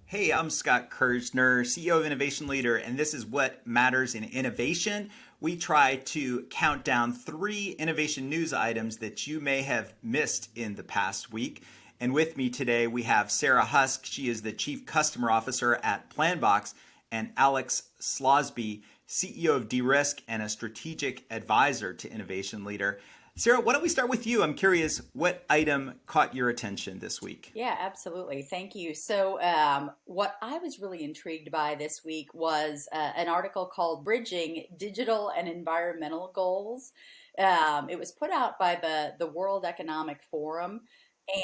Hey, I'm Scott Kirsner, CEO of Innovation Leader, and this is What Matters in Innovation. We try to count down 3 innovation news items that you may have missed in the past week. And with me today, we have Sara Husk. She is the Chief Customer Officer at Planbox, and Alex Slawsby, CEO of Derisk and a strategic advisor to Innovation Leader. Sara, why don't we start with you? I'm curious, what item caught your attention this week? Yeah, absolutely. Thank you. What I was really intrigued by this week was an article called Bridging Digital and Environmental Goals. It was put out by the World Economic Forum.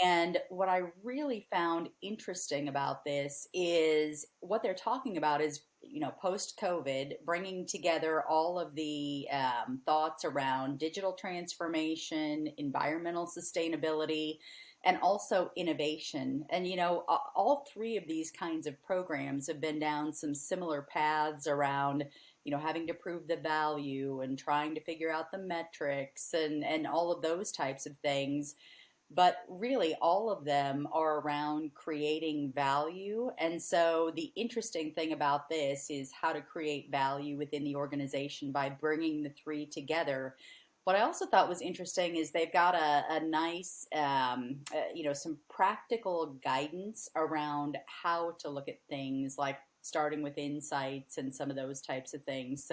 And what I really found interesting about this is what they're talking about is, post COVID, bringing together all of the thoughts around digital transformation, environmental sustainability, and also innovation. And, all three of these kinds of programs have been down some similar paths around, having to prove the value and trying to figure out the metrics and all of those types of things. But really, all of them are around creating value. And so, the interesting thing about this is how to create value within the organization by bringing the three together. What I also thought was interesting is they've got a nice, some practical guidance around how to look at things like starting with insights and some of those types of things.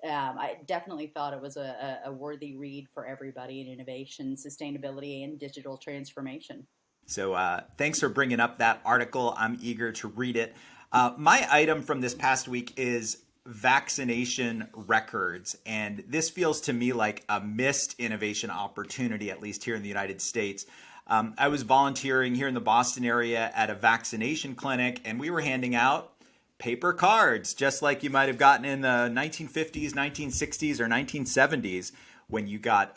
I definitely thought it was a worthy read for everybody in innovation, sustainability, and digital transformation. So thanks for bringing up that article. I'm eager to read it. My item from this past week is vaccination records. And this feels to me like a missed innovation opportunity, at least here in the United States. I was volunteering here in the Boston area at a vaccination clinic, and we were handing out paper cards, just like you might have gotten in the 1950s, 1960s, or 1970s when you got,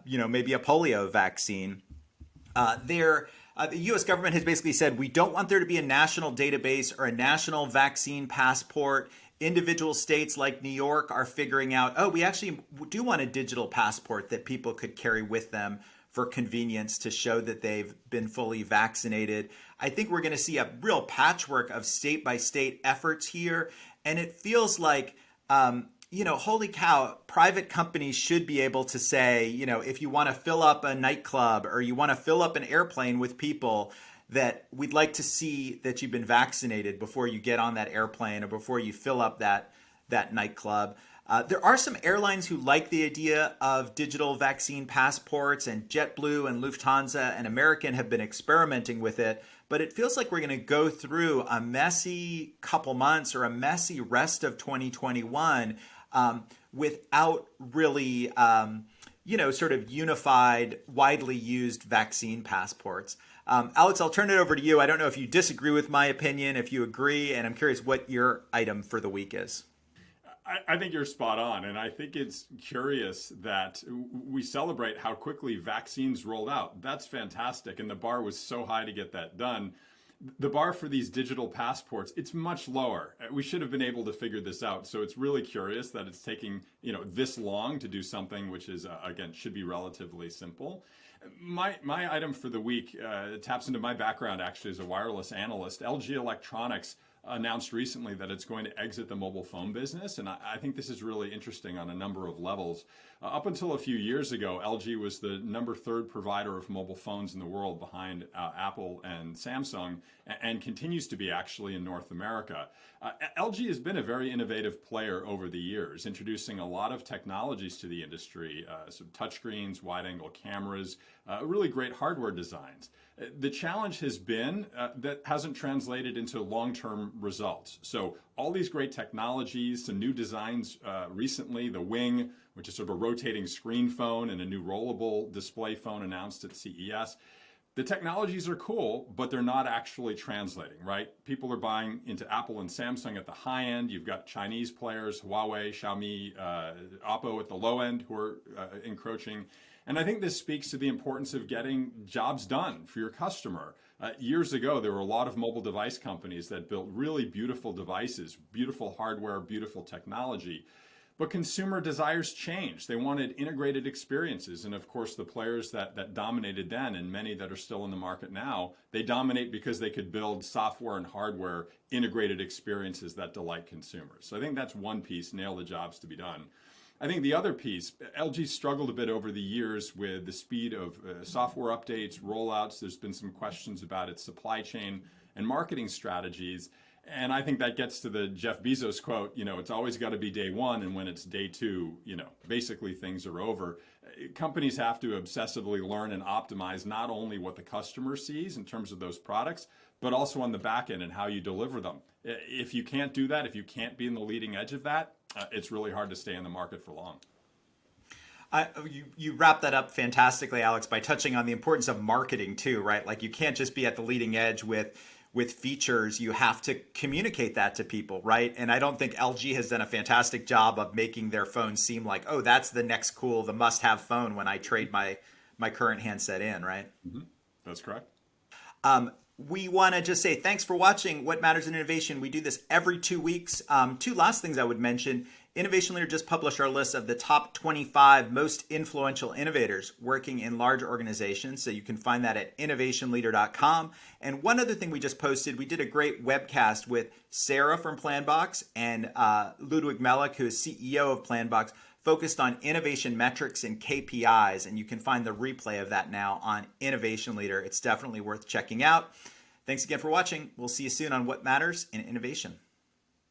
maybe a polio vaccine. The U.S. government has basically said we don't want there to be a national database or a national vaccine passport. Individual states like New York are figuring out, we actually do want a digital passport that people could carry with them for convenience to show that they've been fully vaccinated. I think we're going to see a real patchwork of state by state efforts here. And it feels like, holy cow, private companies should be able to say, if you want to fill up a nightclub or you want to fill up an airplane with people, that we'd like to see that you've been vaccinated before you get on that airplane or before you fill up that nightclub. There are some airlines who like the idea of digital vaccine passports, and JetBlue and Lufthansa and American have been experimenting with it. But it feels like we're going to go through a messy couple months or a messy rest of 2021 without really, sort of unified, widely used vaccine passports. Alex, I'll turn it over to you. I don't know if you disagree with my opinion, if you agree, and I'm curious what your item for the week is. I think you're spot on. And I think it's curious that we celebrate how quickly vaccines rolled out. That's fantastic. And the bar was so high to get that done. The bar for these digital passports, it's much lower. We should have been able to figure this out. So it's really curious that it's taking, this long to do something which is, again, should be relatively simple. My item for the week taps into my background actually as a wireless analyst. LG Electronics announced recently that it's going to exit the mobile phone business. And I think this is really interesting on a number of levels. Up until a few years ago, LG was the number 3 provider of mobile phones in the world behind Apple and Samsung, and continues to be actually in North America. LG has been a very innovative player over the years, introducing a lot of technologies to the industry, some touchscreens, wide-angle cameras, really great hardware designs. The challenge has been that hasn't translated into long-term results. So all these great technologies, some new designs recently, the Wing, which is sort of a rotating screen phone, and a new rollable display phone announced at CES. The technologies are cool, but they're not actually translating, right? People are buying into Apple and Samsung at the high end. You've got Chinese players, Huawei, Xiaomi, Oppo at the low end who are encroaching. And I think this speaks to the importance of getting jobs done for your customer. Years ago, there were a lot of mobile device companies that built really beautiful devices, beautiful hardware, beautiful technology. But consumer desires change. They wanted integrated experiences. And of course, the players that dominated then, and many that are still in the market now, they dominate because they could build software and hardware integrated experiences that delight consumers. So I think that's one piece, nail the jobs to be done. I think the other piece, LG struggled a bit over the years with the speed of software updates, rollouts. There's been some questions about its supply chain and marketing strategies. And I think that gets to the Jeff Bezos quote, it's always got to be day one. And when it's day two, basically things are over. Companies have to obsessively learn and optimize not only what the customer sees in terms of those products, but also on the back end and how you deliver them. If you can't do that, if you can't be in the leading edge of that, it's really hard to stay in the market for long. You wrap that up fantastically, Alex, by touching on the importance of marketing too, right? Like you can't just be at the leading edge with features. You have to communicate that to people, right? And I don't think LG has done a fantastic job of making their phone seem like, oh, that's the next cool, the must-have phone when I trade my current handset in, right? Mm-hmm. That's correct. We want to just say thanks for watching What Matters in Innovation. We do this every 2 weeks. Two last things I would mention. Innovation Leader just published our list of the top 25 most influential innovators working in large organizations. So you can find that at innovationleader.com. And one other thing we just posted, we did a great webcast with Sara from Planbox and Ludwig Mellick, who is CEO of Planbox, focused on innovation metrics and KPIs. And you can find the replay of that now on Innovation Leader. It's definitely worth checking out. Thanks again for watching. We'll see you soon on What Matters in Innovation.